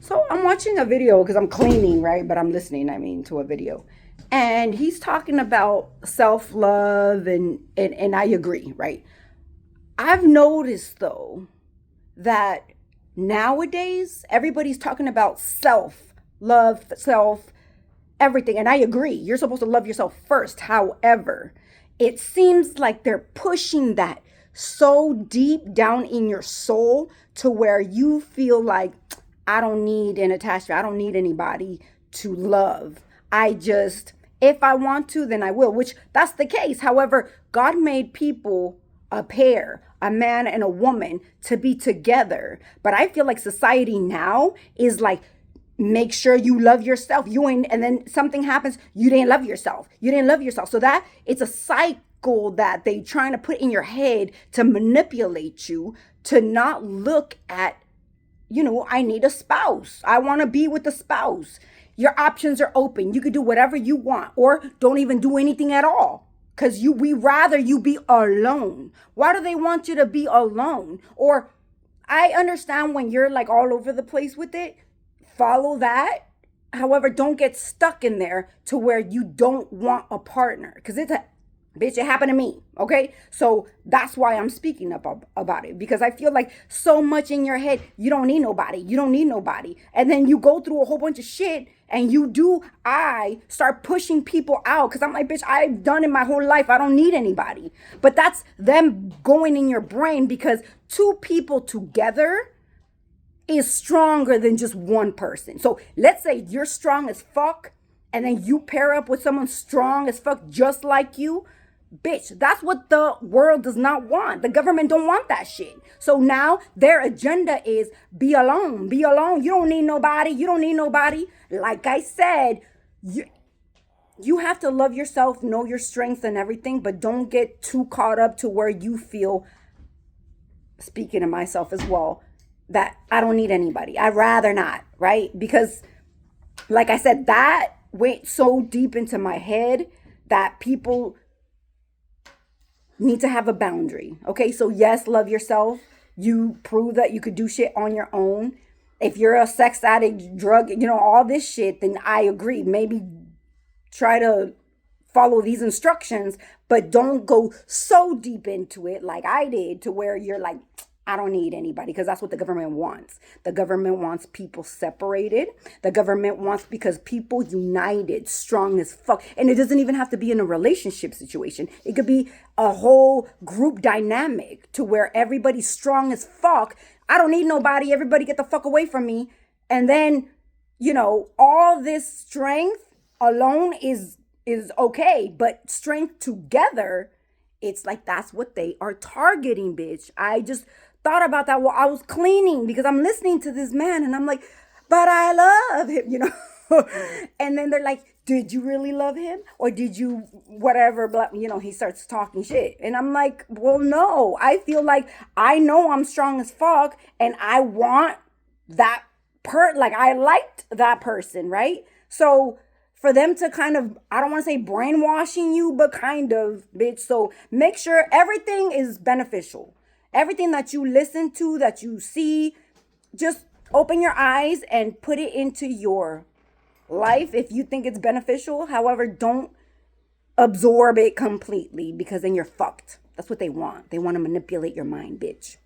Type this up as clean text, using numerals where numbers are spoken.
So I'm watching a video because I'm cleaning, right? But I'm listening, I mean, to a video. And he's talking about self love, and I agree, right? I've noticed, though, that nowadays everybody's talking about self love, self everything. And I agree. You're supposed to love yourself first. However, it seems like they're pushing that so deep down in your soul to where you feel like, I don't need an attachment. I don't need anybody to love. I just, if I want to, then I will, which that's the case. However, God made people a pair, a man and a woman, to be together. But I feel like society now is like, make sure you love yourself. You ain't, and then something happens, you didn't love yourself. You didn't love yourself. So that it's a cycle that they trying to put in your head to manipulate you to not look at, I need a spouse. I want to be with a spouse. Your options are open. You could do whatever you want or don't even do anything at all. Cause we rather you be alone. Why do they want you to be alone? Or I understand when you're like all over the place with it, follow that. However, don't get stuck in there to where you don't want a partner. Because bitch, it happened to me. Okay. So that's why I'm speaking up about it. Because I feel like so much in your head, you don't need nobody. You don't need nobody. And then you go through a whole bunch of shit and I start pushing people out because I'm like, bitch, I've done it my whole life. I don't need anybody. But that's them going in your brain because two people together is stronger than just one person. So let's say you're strong as fuck and then you pair up with someone strong as fuck just like you. Bitch, that's what the world does not want. The government don't want that shit. So now their agenda is be alone, be alone. You don't need nobody. You don't need nobody. Like I said, you have to love yourself, know your strengths and everything, but don't get too caught up to where you feel, speaking of myself as well, that I don't need anybody. I'd rather not, right? Because like I said, that went so deep into my head that people need to have a boundary. Okay, so yes, love yourself. You prove that you could do shit on your own. If you're a sex addict, drug, all this shit, then I agree. Maybe try to follow these instructions, but don't go so deep into it like I did to where you're like, I don't need anybody, because that's what the government wants. The government wants people separated. The government wants because people united, strong as fuck. And it doesn't even have to be in a relationship situation. It could be a whole group dynamic to where everybody's strong as fuck. I don't need nobody. Everybody get the fuck away from me. And then, all this strength alone is okay, but strength together, it's like that's what they are targeting, bitch. I just thought about that while I was cleaning because I'm listening to this man and I'm like, but I love him. And then they're like, did you really love him? Or did you whatever, he starts talking shit. And I'm like, well, no, I feel like I know I'm strong as fuck and I want that like I liked that person, right? So for them to kind of, I don't want to say brainwashing you, but kind of, bitch. So make sure everything is beneficial. Everything that you listen to, that you see, just open your eyes and put it into your life if you think it's beneficial. However, don't absorb it completely because then you're fucked. That's what they want. They want to manipulate your mind, bitch.